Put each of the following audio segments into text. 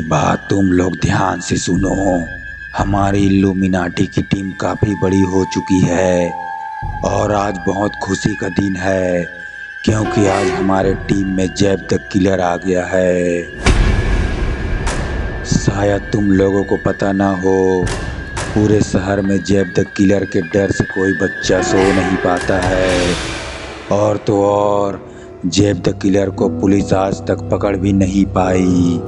बात तुम लोग ध्यान से सुनो। हमारी इल्यूमिनाटी की टीम काफ़ी बड़ी हो चुकी है और आज बहुत खुशी का दिन है क्योंकि आज हमारे टीम में जैब द किलर आ गया है। शायद तुम लोगों को पता ना हो, पूरे शहर में जैब द किलर के डर से कोई बच्चा सो नहीं पाता है। और तो और जैब द किलर को पुलिस आज तक पकड़ भी नहीं पाई।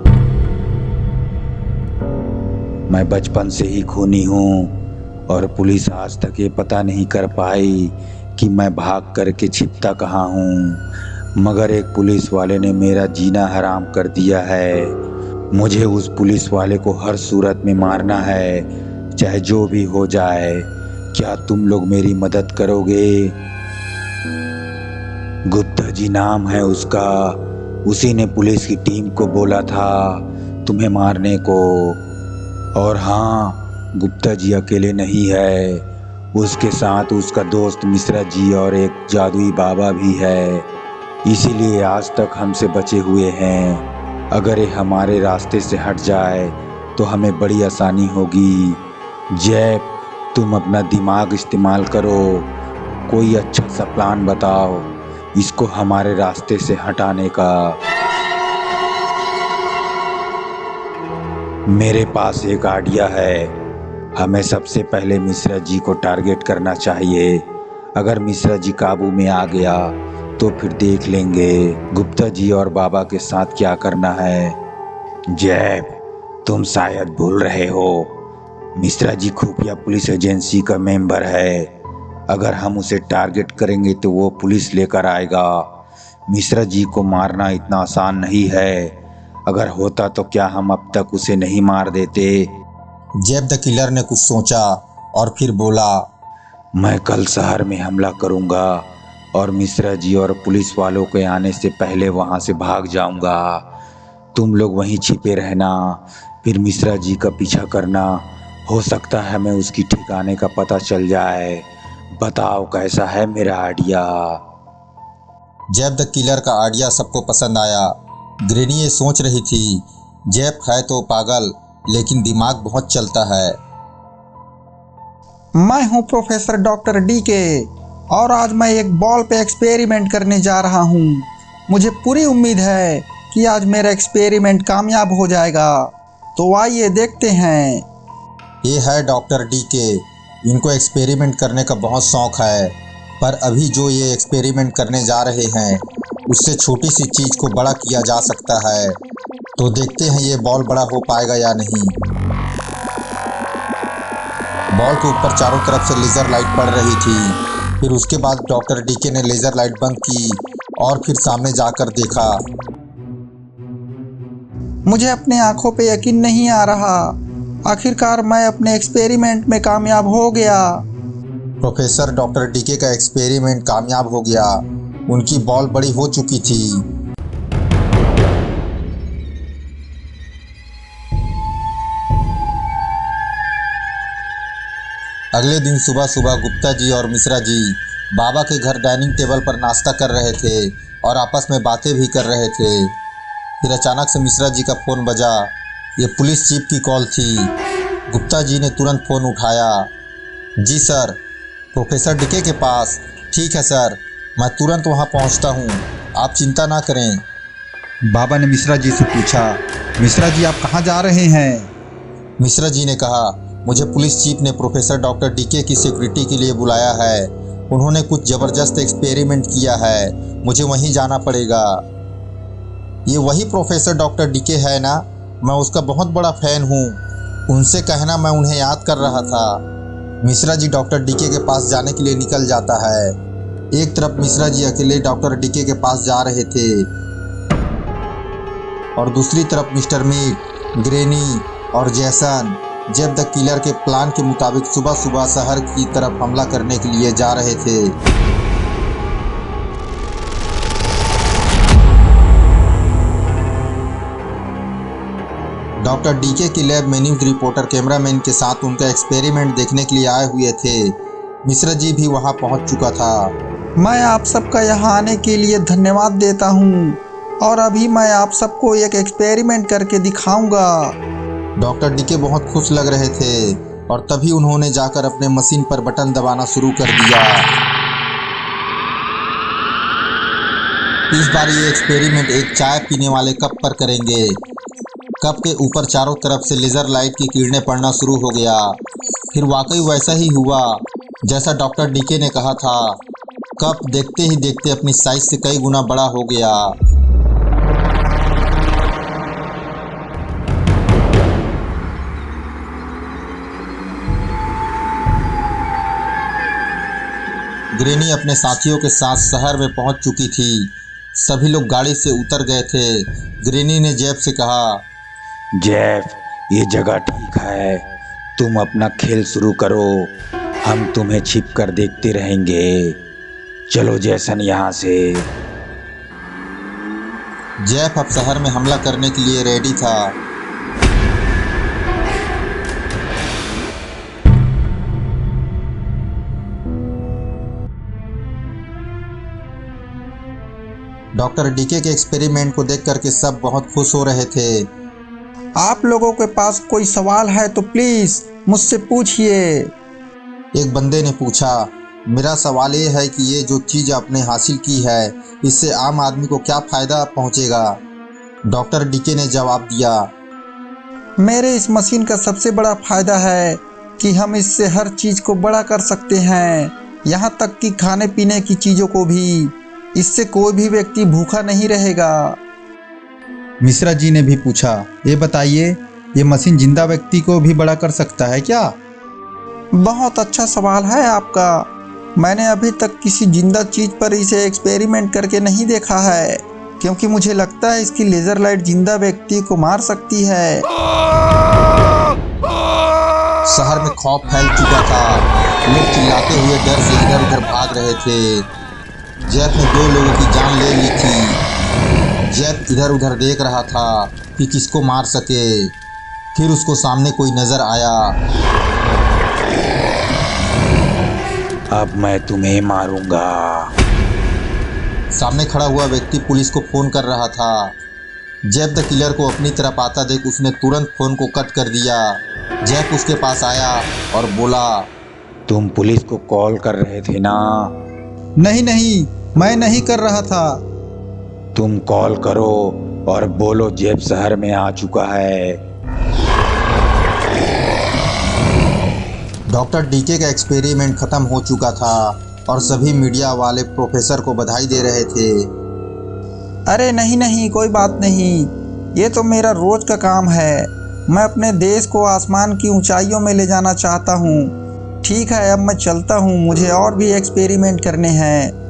मैं बचपन से ही खूनी हूँ और पुलिस आज तक ये पता नहीं कर पाई कि मैं भाग करके छिपता कहाँ हूँ। मगर एक पुलिस वाले ने मेरा जीना हराम कर दिया है। मुझे उस पुलिस वाले को हर सूरत में मारना है, चाहे जो भी हो जाए। क्या तुम लोग मेरी मदद करोगे? गुप्ता जी नाम है उसका। उसी ने पुलिस की टीम को बोला था तुम्हें मारने को। और हाँ, गुप्ता जी अकेले नहीं है, उसके साथ उसका दोस्त मिश्रा जी और एक जादुई बाबा भी है। इसीलिए आज तक हमसे बचे हुए हैं। अगर ये हमारे रास्ते से हट जाए तो हमें बड़ी आसानी होगी। जैब, तुम अपना दिमाग इस्तेमाल करो, कोई अच्छा सा प्लान बताओ इसको हमारे रास्ते से हटाने का। मेरे पास एक आइडिया है। हमें सबसे पहले मिश्रा जी को टारगेट करना चाहिए। अगर मिश्रा जी काबू में आ गया तो फिर देख लेंगे गुप्ता जी और बाबा के साथ क्या करना है। जैब, तुम शायद भूल रहे हो, मिश्रा जी खुफिया पुलिस एजेंसी का मेंबर है। अगर हम उसे टारगेट करेंगे तो वो पुलिस लेकर आएगा। मिश्रा जी को मारना इतना आसान नहीं है। अगर होता तो क्या हम अब तक उसे नहीं मार देते? जैब द किलर ने कुछ सोचा और फिर बोला, मैं कल शहर में हमला करूंगा और मिश्रा जी और पुलिस वालों के आने से पहले वहां से भाग जाऊंगा। तुम लोग वहीं छिपे रहना, फिर मिश्रा जी का पीछा करना। हो सकता है हमें उसकी ठिकाने का पता चल जाए। बताओ कैसा है मेरा आइडिया? जैब द किलर का आइडिया सबको पसंद आया। ग्रेनी ये सोच रही थी, जैब है तो पागल, लेकिन दिमाग बहुत चलता है। मैं हूं प्रोफेसर डॉक्टर डीके और आज मैं एक बॉल पे एक्सपेरिमेंट करने जा रहा हूं। मुझे पूरी उम्मीद है कि आज मेरा एक्सपेरिमेंट कामयाब हो जाएगा। तो आइए देखते हैं। ये है डॉक्टर डीके। इनको एक्सपेरिमेंट करने का बहुत शौक है, पर अभी जो ये एक्सपेरिमेंट करने जा रहे हैं उससे छोटी सी चीज़ को बड़ा किया जा सकता है। तो देखते हैं ये बॉल बड़ा हो पाएगा या नहीं। बॉल के ऊपर चारों तरफ से लेज़र लाइट पड़ रही थी। फिर उसके बाद डॉक्टर डीके ने लेज़र लाइट बंद की और फिर सामने जाकर देखा। मुझे अपने आंखों पे यकीन नहीं आ रहा। आखिरकार मैं अपने एक्सपेरिमेंट में कामयाब हो गया। प्रोफेसर डॉक्टर डीके का एक्सपेरिमेंट कामयाब हो गया। उनकी बॉल बड़ी हो चुकी थी। अगले दिन सुबह सुबह गुप्ता जी और मिश्रा जी बाबा के घर डाइनिंग टेबल पर नाश्ता कर रहे थे और आपस में बातें भी कर रहे थे। फिर अचानक से मिश्रा जी का फ़ोन बजा। ये पुलिस चीफ की कॉल थी। गुप्ता जी ने तुरंत फ़ोन उठाया। जी सर, प्रोफेसर डीके के पास। ठीक है सर, मैं तुरंत वहाँ पहुँचता हूँ, आप चिंता ना करें। बाबा ने मिश्रा जी से पूछा, मिश्रा जी आप कहाँ जा रहे हैं? मिश्रा जी ने कहा, मुझे पुलिस चीफ ने प्रोफेसर डॉक्टर डीके की सिक्योरिटी के लिए बुलाया है। उन्होंने कुछ ज़बरदस्त एक्सपेरिमेंट किया है, मुझे वहीं जाना पड़ेगा। ये वही प्रोफेसर डॉक्टर डीके है ना? मैं उसका बहुत बड़ा फ़ैन हूँ। उनसे कहना मैं उन्हें याद कर रहा था। मिश्रा जी डॉक्टर डीके के पास जाने के लिए निकल जाता है। एक तरफ मिश्रा जी अकेले डॉक्टर डीके के पास जा रहे थे और दूसरी तरफ मिस्टर मीट, ग्रेनी और जैसन जैब द किलर के प्लान के मुताबिक सुबह सुबह शहर की तरफ हमला करने के लिए जा रहे थे। डॉक्टर डीके की लैब में न्यूज़ रिपोर्टर कैमरामैन के साथ उनका एक्सपेरिमेंट देखने के लिए आए हुए थे। मिश्रा जी भी वहां पहुंच चुका था। मैं आप सबका यहाँ आने के लिए धन्यवाद देता हूँ। और अभी मैं आप सबको एक एक्सपेरिमेंट करके दिखाऊंगा। डॉक्टर डीके बहुत खुश लग रहे थे और तभी उन्होंने जाकर अपने मशीन पर बटन दबाना शुरू कर दिया। इस बार ये एक्सपेरिमेंट एक चाय पीने वाले कप पर करेंगे। कप के ऊपर चारों तरफ से लेज़र लाइट की किरणें पड़ना शुरू हो गया। फिर वाकई वैसा ही हुआ जैसा डॉक्टर डीके ने कहा था। कप देखते ही देखते अपनी साइज से कई गुना बड़ा हो गया। ग्रेनी अपने साथियों के साथ शहर में पहुंच चुकी थी। सभी लोग गाड़ी से उतर गए थे। ग्रेनी ने जेफ से कहा, जेफ, ये जगह ठीक है, तुम अपना खेल शुरू करो, हम तुम्हें छिप कर देखते रहेंगे। चलो जैसन यहाँ से। जेफ अब शहर में हमला करने के लिए रेडी था। डॉक्टर डीके के एक्सपेरिमेंट को देख करके सब बहुत खुश हो रहे थे। आप लोगों के पास कोई सवाल है तो प्लीज़ मुझसे पूछिए। एक बंदे ने पूछा, मेरा सवाल ये है कि ये जो चीज़ आपने हासिल की है इससे आम आदमी को क्या फ़ायदा पहुंचेगा? डॉक्टर डीके ने जवाब दिया, मेरे इस मशीन का सबसे बड़ा फ़ायदा है कि हम इससे हर चीज़ को बड़ा कर सकते हैं, यहाँ तक कि खाने पीने की चीज़ों को भी। इससे कोई भी व्यक्ति भूखा नहीं रहेगा। मिश्रा जी ने भी पूछा, ये बताइए, ये मशीन जिंदा व्यक्ति को भी बड़ा कर सकता है क्या? बहुत अच्छा सवाल है आपका। मैंने अभी तक किसी जिंदा चीज़ पर इसे एक्सपेरिमेंट करके नहीं देखा है, क्योंकि मुझे लगता है इसकी लेज़र लाइट जिंदा व्यक्ति को मार सकती है। शहर में खौफ फैल चुका था। लोग चिल्लाते हुए डर से इधर उधर भाग रहे थे। जेफ ने 2 लोगों की जान ले ली थी। जेफ इधर उधर देख रहा था कि किसको मार सके। फिर उसको सामने कोई नजर आया। अब मैं तुम्हें मारूंगा। सामने खड़ा हुआ व्यक्ति पुलिस को फोन कर रहा था। जेफ द किलर को अपनी तरफ आता देख उसने तुरंत फोन को कट कर दिया। जेफ उसके पास आया और बोला, तुम पुलिस को कॉल कर रहे थे ना? नहीं, मैं नहीं कर रहा था। तुम कॉल करो और बोलो जेफ शहर में आ चुका है। डॉक्टर डीके का एक्सपेरिमेंट खत्म हो चुका था और सभी मीडिया वाले प्रोफेसर को बधाई दे रहे थे। अरे नहीं, कोई बात नहीं, ये तो मेरा रोज का काम है। मैं अपने देश को आसमान की ऊंचाइयों में ले जाना चाहता हूँ। ठीक है, अब मैं चलता हूँ, मुझे और भी एक्सपेरिमेंट करने हैं।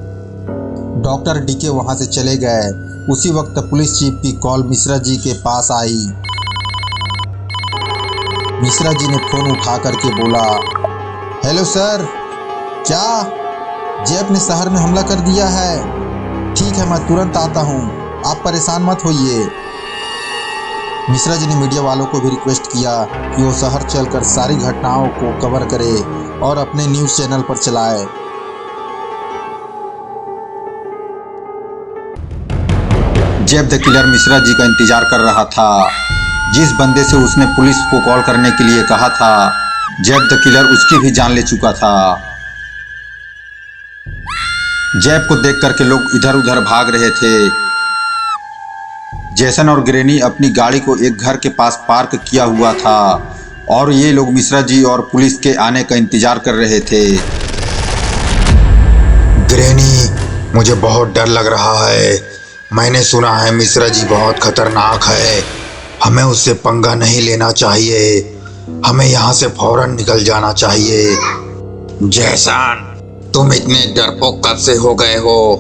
डॉक्टर डीके वहाँ से चले गए। उसी वक्त पुलिस चीफ की कॉल मिश्रा जी के पास आई। मिश्रा जी ने फोन उठा करके बोला, हेलो सर, क्या जेफ ने शहर में हमला कर दिया है? ठीक है, मैं तुरंत आता हूँ, आप परेशान मत होइए। मिश्रा जी ने मीडिया वालों को भी रिक्वेस्ट किया कि वो शहर चलकर सारी घटनाओं को कवर करे और अपने न्यूज़ चैनल पर चलाए। Jeff the killer Mishra ji का इंतजार कर रहा था। जिस बंदे से उसने पुलिस को कॉल करने के लिए कहा था, जेफ द किलर उसकी भी जान ले चुका था। जेफ को देख करके लोग इधर उधर भाग रहे थे। जेसन और ग्रेनी अपनी गाड़ी को एक घर के पास पार्क किया हुआ था और ये लोग मिश्रा जी और पुलिस के आने का इंतजार कर रहे थे। ग्रेनी, मुझे बहुत डर लग रहा है। मैंने सुना है मिश्रा जी बहुत खतरनाक है। हमें उससे पंगा नहीं लेना चाहिए। हमें यहाँ से फौरन निकल जाना चाहिए। जैसन, तुम इतने डरपोक कब से हो गए हो?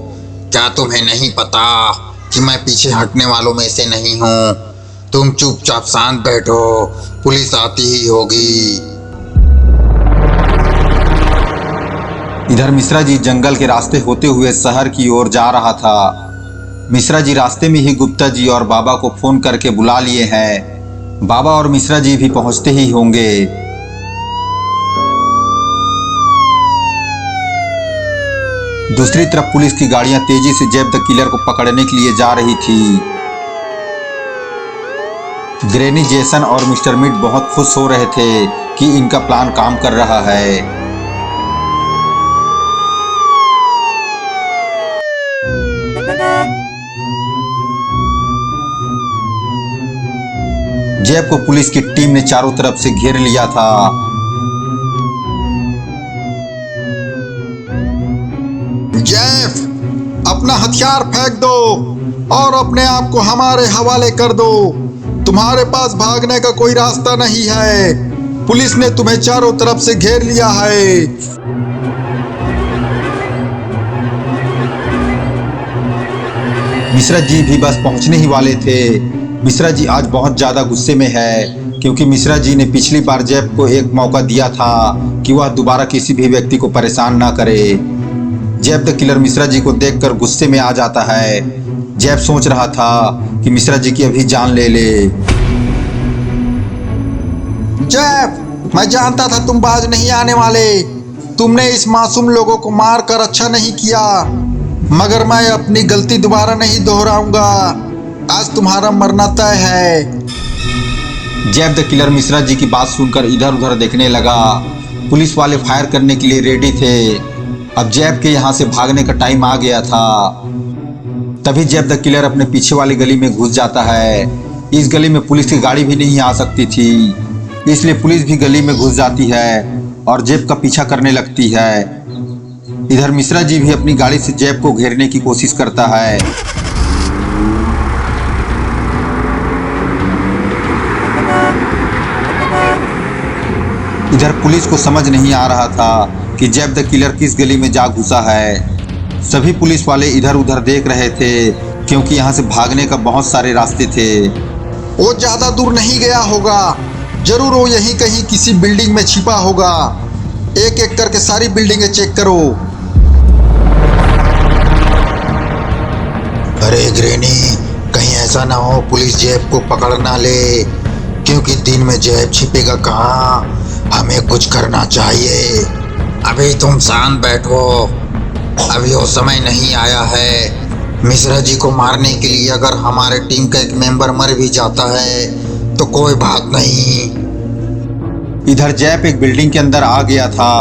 क्या तुम्हें नहीं पता कि मैं पीछे हटने वालों में से नहीं हूँ? तुम चुपचाप शांत बैठो, पुलिस आती ही होगी। इधर मिश्रा जी जंगल के रास्ते होते हुए शहर की ओर जा रहा था। मिश्रा जी रास्ते में ही गुप्ता जी और बाबा को फोन करके बुला लिए हैं। बाबा और मिश्रा जी भी पहुंचते ही होंगे। दूसरी तरफ पुलिस की गाड़ियां तेजी से जैब द किलर को पकड़ने के लिए जा रही थी। ग्रैनी, जेसन और मिस्टर मीट बहुत खुश हो रहे थे कि इनका प्लान काम कर रहा है। जैब को पुलिस की टीम ने चारों तरफ से घेर लिया था। जेफ, अपना हथियार फेंक दो और अपने आप को हमारे हवाले कर दो। तुम्हारे पास भागने का कोई रास्ता नहीं है। पुलिस ने तुम्हें चारों तरफ से घेर लिया है। मिश्रा जी भी बस पहुंचने ही वाले थे। मिश्रा जी आज बहुत ज्यादा गुस्से में है क्योंकि मिश्रा जी ने पिछली बार जैब को एक मौका दिया था कि वह दोबारा किसी भी व्यक्ति को परेशान ना करे। जैब द किलर मिश्रा जी को देखकर गुस्से में आ जाता है। जैब सोच रहा था कि मिश्रा जी की अभी जान ले ले। जेफ, मैं जानता था तुम बाज नहीं आने वाले। तुमने इस मासूम लोगों को मारकर अच्छा नहीं किया, मगर मैं अपनी गलती दोबारा नहीं दोहराऊंगा। आज तुम्हारा मरना तय है। जैब द किलर मिश्रा जी की बात सुनकर इधर उधर देखने लगा। पुलिस वाले फायर करने के लिए रेडी थे। अब जैब के यहाँ से भागने का टाइम आ गया था। तभी जैब द किलर अपने पीछे वाली गली में घुस जाता है। इस गली में पुलिस की गाड़ी भी नहीं आ सकती थी, इसलिए पुलिस भी गली में घुस जाती है और जैब का पीछा करने लगती है। इधर मिश्रा जी भी अपनी गाड़ी से जैब को घेरने की कोशिश करता है। इधर पुलिस को समझ नहीं आ रहा था कि जैब द किलर किस गली में जा घुसा है। सभी पुलिस वाले इधर उधर देख रहे थे क्योंकि यहाँ से भागने का बहुत सारे रास्ते थे। वो ज्यादा दूर नहीं गया होगा। जरूर वो यहीं कहीं किसी बिल्डिंग में छिपा होगा। एक एक करके सारी बिल्डिंगें चेक करो। अरे ग्रैनी, कहीं ऐसा ना हो पुलिस जैब को पकड़ ना ले, क्योंकि दिन में जैब छिपेगा कहाँ। हमें कुछ करना चाहिए। अभी तुम शांत बैठो, अभी वो समय नहीं आया है। मिश्रा जी को मारने के लिए अगर हमारे टीम का एक मेंबर मर भी जाता है तो कोई बात नहीं। इधर जैब एक बिल्डिंग के अंदर आ गया था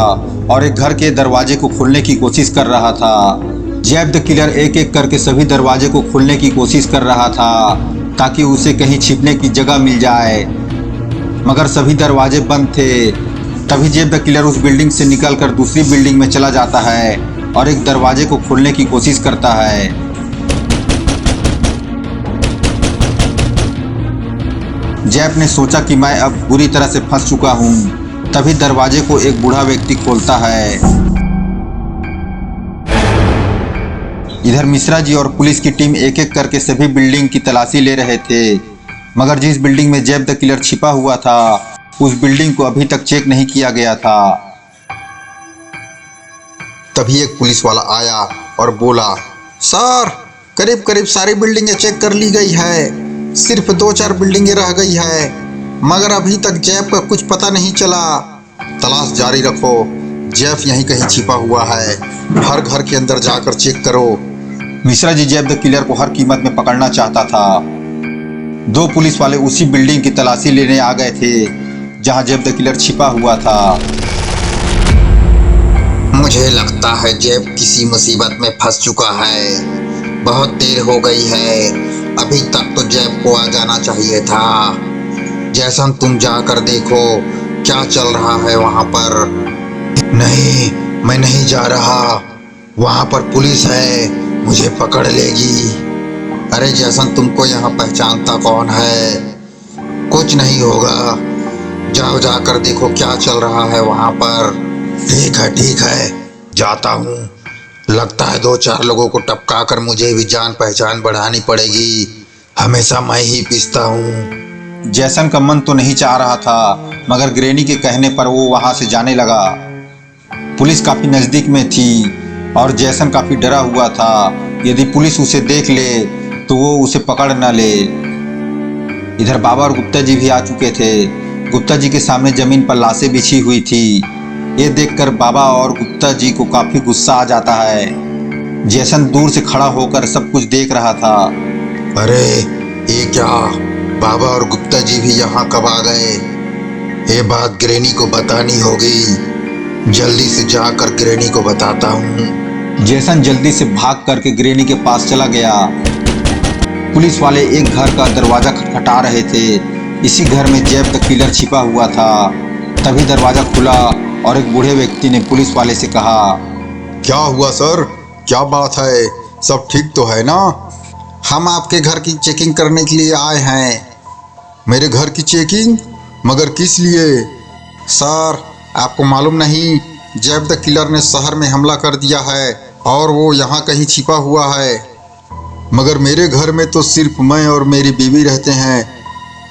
और एक घर के दरवाजे को खोलने की कोशिश कर रहा था। जैब द किलर एक एक करके सभी दरवाजे को खोलने की कोशिश कर रहा था ताकि उसे कहीं छिपने की जगह मिल जाए, मगर सभी दरवाजे बंद थे। तभी जैब द किलर उस बिल्डिंग से निकलकर दूसरी बिल्डिंग में चला जाता है और एक दरवाजे को खोलने की कोशिश करता है। जैब ने सोचा कि मैं अब बुरी तरह से फंस चुका हूँ। तभी दरवाजे को एक बूढ़ा व्यक्ति खोलता है। इधर मिश्रा जी और पुलिस की टीम एक एक करके सभी बिल्डिंग की तलाशी ले रहे थे, मगर जिस बिल्डिंग में जैब द किलर छिपा हुआ था उस बिल्डिंग को अभी तक चेक नहीं किया गया था। तभी एक पुलिस वाला आया और बोला, सर, करीब करीब सारी बिल्डिंगें चेक कर ली गई है। सिर्फ 2-4 बिल्डिंगें रह गई है, मगर अभी तक जैब का कुछ पता नहीं चला। तलाश जारी रखो। जैब यहीं कहीं छिपा हुआ है। हर घर के अंदर जाकर चेक करो। मिश्रा जी जैब द किलर को हर कीमत में पकड़ना चाहता था। 2 पुलिस वाले उसी बिल्डिंग की तलाशी लेने आ गए थे जहां जैब द किलर छिपा हुआ था। मुझे लगता है जैब किसी मुसीबत में फंस चुका है। बहुत देर हो गई है, अभी तक तो जैब को आ जाना चाहिए था। जैसन, तुम जाकर देखो क्या चल रहा है वहां पर। नहीं, मैं नहीं जा रहा। वहां पर पुलिस है, मुझे पकड़ लेगी। अरे जैसन, तुमको यहाँ पहचानता कौन है? कुछ नहीं होगा, जाओ जाकर देखो क्या चल रहा है वहां पर। ठीक है, जाता हूँ। लगता है 2-4 लोगों को टपका कर मुझे भी जान पहचान बढ़ानी पड़ेगी। हमेशा मैं ही पिसता हूँ। जैसन का मन तो नहीं चाह रहा था, मगर ग्रैनी के कहने पर वो वहां से जाने लगा। पुलिस काफी नजदीक में थी और जैसन काफी डरा हुआ था। यदि पुलिस उसे देख ले तो वो उसे पकड़ न ले। इधर बाबा और गुप्ता जी भी आ चुके थे। गुप्ता जी के सामने जमीन पर लाशें बिछी हुई थी। ये देखकर बाबा और गुप्ता जी को काफी गुस्सा आ जाता है। जैसन दूर से खड़ा होकर सब कुछ देख रहा था। अरे ये क्या, बाबा और गुप्ता जी भी यहाँ कब आ गए? ये बात ग्रैनी को बतानी होगी। जल्दी से जाकर ग्रैनी को बताता हूँ। जैसन जल्दी से भाग करके ग्रैनी के पास चला गया। पुलिस वाले एक घर का दरवाजा खटखटा रहे थे। इसी घर में जैब द किलर छिपा हुआ था। तभी दरवाजा खुला और एक बूढ़े व्यक्ति ने पुलिस वाले से कहा, क्या हुआ सर, क्या बात है, सब ठीक तो है ना? हम आपके घर की चेकिंग करने के लिए आए हैं। मेरे घर की चेकिंग? मगर किस लिए? सर, आपको मालूम नहीं, जैब द किलर ने शहर में हमला कर दिया है और वो यहाँ कहीं छिपा हुआ है। मगर मेरे घर में तो सिर्फ मैं और मेरी बीवी रहते हैं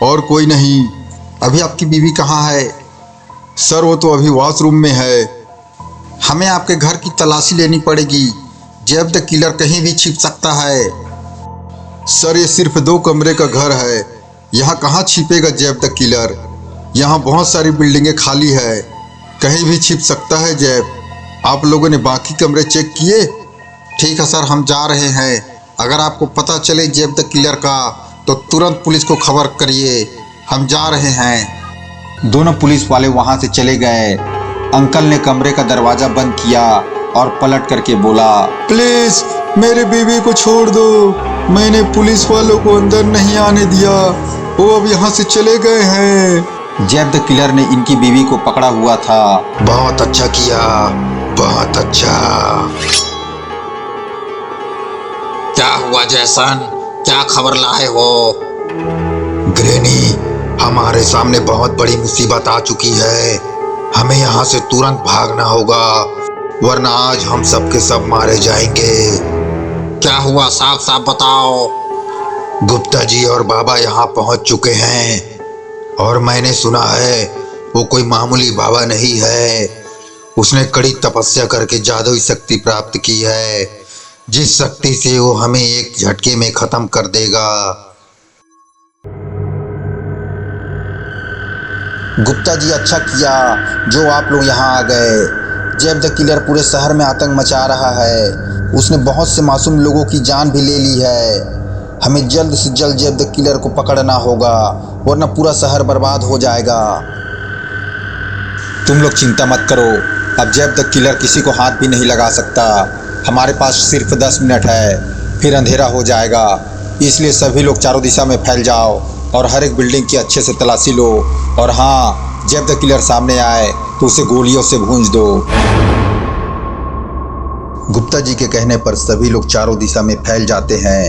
और कोई नहीं। अभी आपकी बीवी कहाँ है? सर वो तो अभी वॉशरूम में है। हमें आपके घर की तलाशी लेनी पड़ेगी। जैब द किलर कहीं भी छिप सकता है। सर ये सिर्फ 2 कमरे का घर है, यहाँ कहाँ छिपेगा जैब द किलर? यहाँ बहुत सारी बिल्डिंगें खाली है, कहीं भी छिप सकता है जैब। आप लोगों ने बाकी कमरे चेक किए? ठीक है सर, हम जा रहे हैं। अगर आपको पता चले जैब द किलर का तो तुरंत पुलिस को खबर करिए। हम जा रहे हैं। दोनों पुलिस वाले वहां से चले गए। अंकल ने कमरे का दरवाजा बंद किया और पलट करके बोला, प्लीज मेरी बीवी को छोड़ दो। मैंने पुलिस वालों को अंदर नहीं आने दिया, वो अब यहाँ से चले गए हैं। जैब द किलर ने इनकी बीवी को पकड़ा हुआ था। बहुत अच्छा किया, बहुत अच्छा। क्या हुआ जैसन, क्या खबर लाए हो? ग्रैनी, हमारे सामने बहुत बड़ी मुसीबत आ चुकी है। हमें यहाँ से तुरंत भागना होगा, वरना आज हम सब के सब मारे जाएंगे। क्या हुआ, साफ साफ बताओ। गुप्ता जी और बाबा यहाँ पहुँच चुके हैं और मैंने सुना है वो कोई मामूली बाबा नहीं है। उसने कड़ी तपस्या करके जादुई शक्ति प्राप्त की है, जिस शक्ति से वो हमें एक झटके में खत्म कर देगा। गुप्ता जी अच्छा किया जो आप लोग यहाँ आ गए। जैब द किलर पूरे शहर में आतंक मचा रहा है। उसने बहुत से मासूम लोगों की जान भी ले ली है। हमें जल्द से जल्द जैब द किलर को पकड़ना होगा, वरना पूरा शहर बर्बाद हो जाएगा। तुम लोग चिंता मत करो, अब जैब द किलर किसी को हाथ भी नहीं लगा सकता। हमारे पास सिर्फ 10 मिनट है, फिर अंधेरा हो जाएगा। इसलिए सभी लोग चारों दिशा में फैल जाओ और हर एक बिल्डिंग की अच्छे से तलाशी लो। और हाँ, जब द किलर सामने आए तो उसे गोलियों से भूंज दो। गुप्ता जी के कहने पर सभी लोग चारों दिशा में फैल जाते हैं,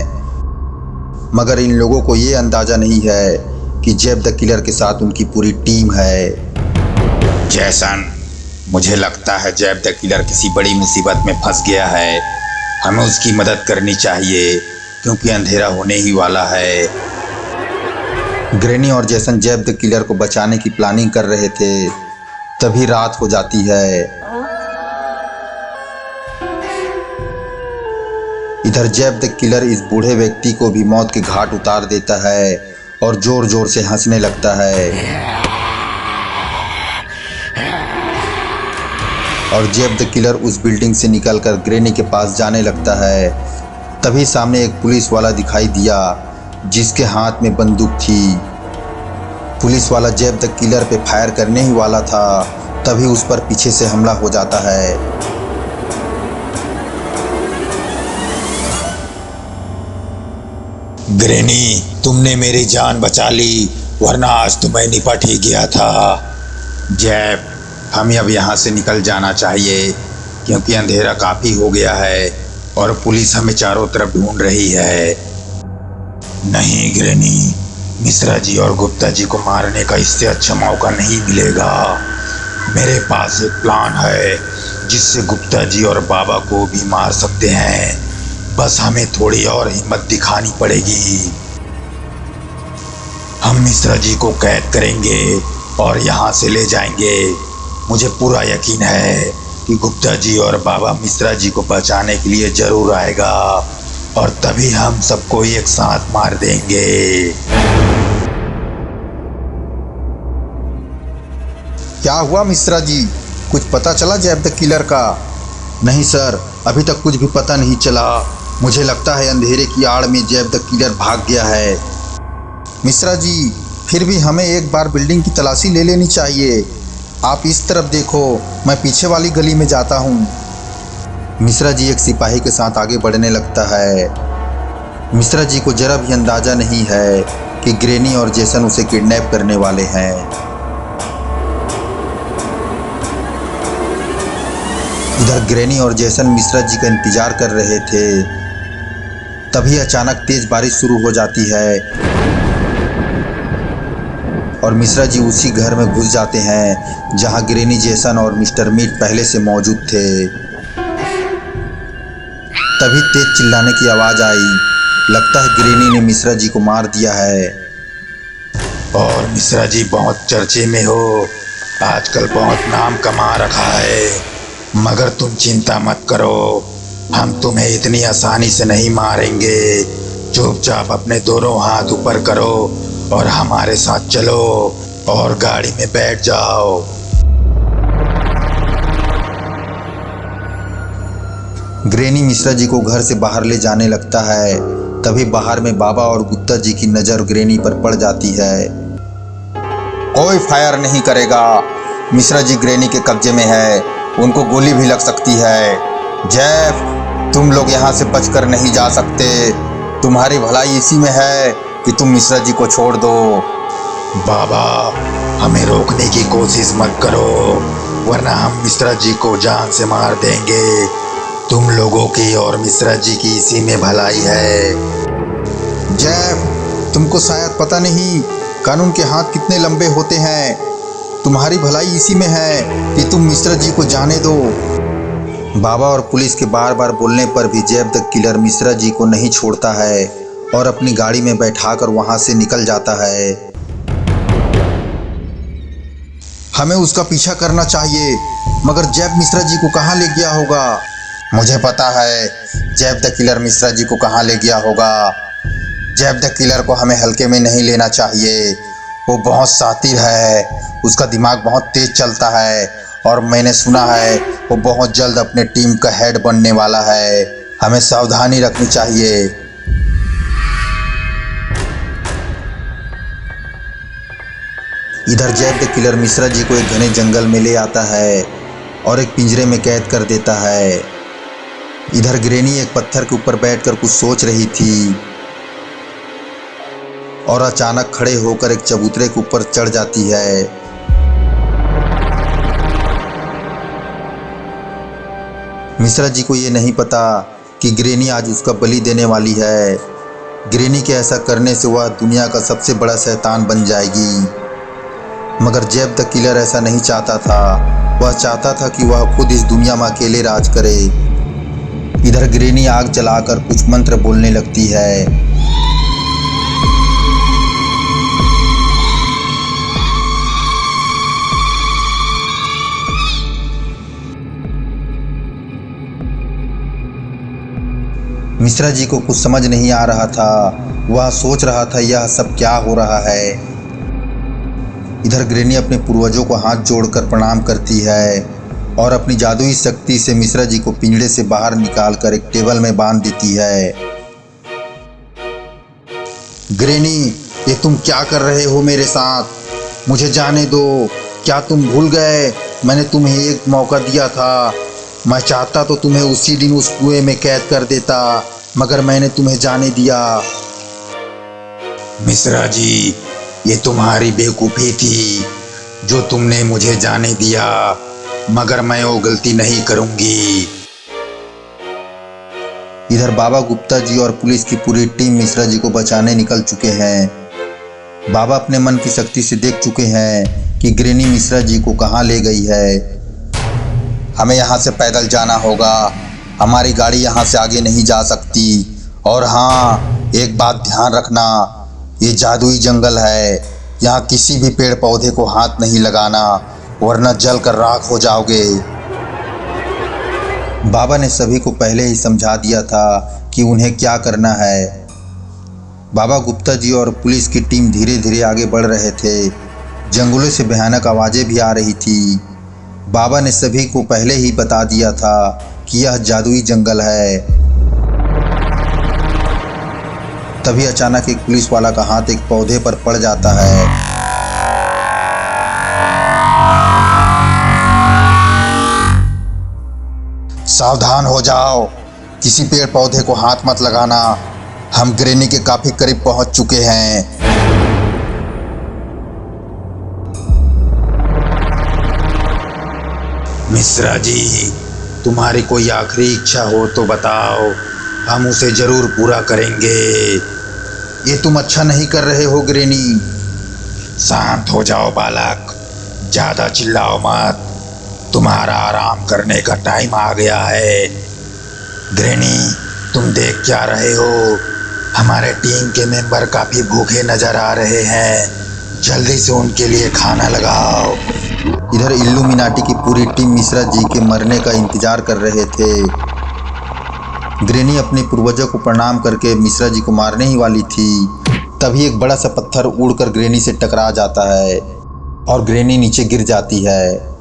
मगर इन लोगों को ये अंदाजा नहीं है कि जैब द किलर के साथ उनकी पूरी टीम है। जैसन, मुझे लगता है जैब द किलर किसी बड़ी मुसीबत में फंस गया है। हमें उसकी मदद करनी चाहिए क्योंकि अंधेरा होने ही वाला है। ग्रैनी और जैसन जैब द किलर को बचाने की प्लानिंग कर रहे थे, तभी रात हो जाती है। इधर जैब द किलर इस बूढ़े व्यक्ति को भी मौत के घाट उतार देता है और जोर जोर से हंसने लगता है। और जैब द किलर उस बिल्डिंग से निकलकर ग्रैनी के पास जाने लगता है। तभी सामने एक पुलिस वाला दिखाई दिया जिसके हाथ में बंदूक थी। पुलिस वाला जैब द किलर पे फायर करने ही वाला था, तभी उस पर पीछे से हमला हो जाता है। ग्रैनी, तुमने मेरी जान बचा ली, वरना आज तो मैं निपट ही गया था। जैब, हमें अब यहाँ से निकल जाना चाहिए क्योंकि अंधेरा काफ़ी हो गया है और पुलिस हमें चारों तरफ ढूंढ रही है। नहीं ग्रैनी, मिश्रा जी और गुप्ता जी को मारने का इससे अच्छा मौका नहीं मिलेगा। मेरे पास एक प्लान है जिससे गुप्ता जी और बाबा को भी मार सकते हैं। बस हमें थोड़ी और हिम्मत दिखानी पड़ेगी। हम मिश्रा जी को कैद करेंगे और यहाँ से ले जाएंगे। मुझे पूरा यकीन है कि गुप्ता जी और बाबा मिश्रा जी को बचाने के लिए जरूर आएगा और तभी हम सबको एक साथ मार देंगे। क्या हुआ मिश्रा जी, कुछ पता चला जैब द किलर का? नहीं सर, अभी तक कुछ भी पता नहीं चला। मुझे लगता है अंधेरे की आड़ में जैब द किलर भाग गया है। मिश्रा जी, फिर भी हमें एक बार बिल्डिंग की तलाशी ले लेनी चाहिए। आप इस तरफ देखो, मैं पीछे वाली गली में जाता हूँ। मिश्रा जी एक सिपाही के साथ आगे बढ़ने लगता है। मिश्रा जी को जरा भी अंदाज़ा नहीं है कि ग्रेनी और जेसन उसे किडनैप करने वाले हैं। इधर ग्रेनी और जेसन मिश्रा जी का इंतजार कर रहे थे। तभी अचानक तेज बारिश शुरू हो जाती है और मिश्रा जी उसी घर में घुस जाते हैं जहां ग्रेनी, जेसन और मिस्टर मीट पहले से मौजूद थे। तभी तेज चिल्लाने की आवाज़ आई। लगता है ग्रेनी ने मिश्रा जी को मार दिया है। और मिश्रा जी बहुत चर्चे में हो, आजकल बहुत नाम कमा रखा है। मगर तुम चिंता मत करो, हम तुम्हें इतनी आसानी से नहीं मारेंगे। चुपचाप अपने दोनों हाथ ऊपर करो और हमारे साथ चलो और गाड़ी में बैठ जाओ। ग्रेनी मिश्रा जी को घर से बाहर ले जाने लगता है। तभी बाहर में बाबा और गुप्ता जी की नज़र ग्रेनी पर पड़ जाती है। कोई फायर नहीं करेगा, मिश्रा जी ग्रेनी के कब्जे में है, उनको गोली भी लग सकती है। जेफ, तुम लोग यहाँ से बचकर नहीं जा सकते। तुम्हारी भलाई इसी में है कि तुम मिश्रा जी को छोड़ दो। बाबा, हमें रोकने की कोशिश मत करो, वरना हम मिश्रा जी को जान से मार देंगे। तुम लोगों की और मिश्रा जी की इसी में भलाई है। जेफ, तुमको शायद पता नहीं कानून के हाथ कितने लंबे होते हैं। तुम्हारी भलाई इसी में है कि तुम मिश्रा जी को जाने दो। बाबा और पुलिस के बार बार बोलने पर भी जैब द किलर मिश्रा जी को नहीं छोड़ता है और अपनी गाड़ी में बैठाकर वहां से निकल जाता है। हमें उसका पीछा करना चाहिए, मगर जैब मिश्रा जी को कहाँ ले गया होगा? मुझे पता है जैब द किलर मिश्रा जी को कहाँ ले गया होगा। जैब द किलर को हमें हल्के में नहीं लेना चाहिए। वो बहुत शातिर है, उसका दिमाग बहुत तेज चलता है और मैंने सुना है वो बहुत जल्द अपने टीम का हेड बनने वाला है। हमें सावधानी रखनी चाहिए। इधर जैब द किलर मिश्रा जी को एक घने जंगल में ले आता है और एक पिंजरे में कैद कर देता है। इधर ग्रेनी एक पत्थर के ऊपर बैठकर कुछ सोच रही थी और अचानक खड़े होकर एक चबूतरे के ऊपर चढ़ जाती है। मिश्रा जी को ये नहीं पता कि ग्रेनी आज उसका बलि देने वाली है। ग्रेनी के ऐसा करने से वह दुनिया का सबसे बड़ा शैतान बन जाएगी। मगर जैब द किलर ऐसा नहीं चाहता था। वह चाहता था कि वह खुद इस दुनिया में अकेले राज करे। इधर ग्रेनी आग जलाकर कुछ मंत्र बोलने लगती है। मिश्रा जी को कुछ समझ नहीं आ रहा था। वह सोच रहा था यह सब क्या हो रहा है। इधर ग्रेनी अपने पूर्वजों को हाथ जोड़कर प्रणाम करती है और अपनी जादुई शक्ति से मिश्रा जी को पिंजड़े से बाहर निकालकर एक टेबल में बांध देती है। ग्रेनी, ये तुम क्या कर रहे हो मेरे साथ? मुझे जाने दो। क्या तुम भूल गए मैंने तुम्हें एक मौका दिया था? मैं चाहता तो तुम्हें उसी दिन उस कुएं में कैद कर देता, मगर मैंने तुम्हें जाने दिया। मिश्रा जी, ये तुम्हारी बेवकूफ़ी थी जो तुमने मुझे जाने दिया, मगर मैं वो गलती नहीं करूंगी। इधर बाबा, गुप्ता जी और पुलिस की पूरी टीम मिश्रा जी को बचाने निकल चुके हैं। बाबा अपने मन की शक्ति से देख चुके हैं कि ग्रेनी मिश्रा जी को कहाँ ले गई है। हमें यहाँ से पैदल जाना होगा। हमारी गाड़ी यहाँ से आगे नहीं जा सकती। और हाँ, एक बात ध्यान रखना, ये जादुई जंगल है। यहाँ किसी भी पेड़ पौधे को हाथ नहीं लगाना, वरना जल कर राख हो जाओगे। बाबा ने सभी को पहले ही समझा दिया था कि उन्हें क्या करना है। बाबा, गुप्ता जी और पुलिस की टीम धीरे धीरे आगे बढ़ रहे थे। जंगलों से भयानक आवाज़ें भी आ रही थी। बाबा ने सभी को पहले ही बता दिया था कि यह जादुई जंगल है। तभी अचानक एक पुलिस वाला का हाथ एक पौधे पर पड़ जाता है। सावधान हो जाओ, किसी पेड़ पौधे को हाथ मत लगाना, हम ग्रेनी के काफी करीब पहुंच चुके हैं। मिश्रा जी, तुम्हारी कोई आखिरी इच्छा हो तो बताओ, हम उसे जरूर पूरा करेंगे। ये तुम अच्छा नहीं कर रहे हो ग्रेनी। शांत हो जाओ बालक, ज्यादा चिल्लाओ मत, तुम्हारा आराम करने का टाइम आ गया है। ग्रेनी, तुम देख क्या रहे हो? हमारे टीम के मेंबर काफी भूखे नजर आ रहे हैं, जल्दी से उनके लिए खाना लगाओ। इधर इल्लुमिनाटी की पूरी टीम मिश्रा जी के मरने का इंतजार कर रहे थे। ग्रेनी अपने पूर्वजों को प्रणाम करके मिश्रा जी को मारने ही वाली थी, तभी एक बड़ा सा पत्थर उड़कर ग्रेनी से टकरा जाता है और ग्रेनी नीचे गिर जाती है।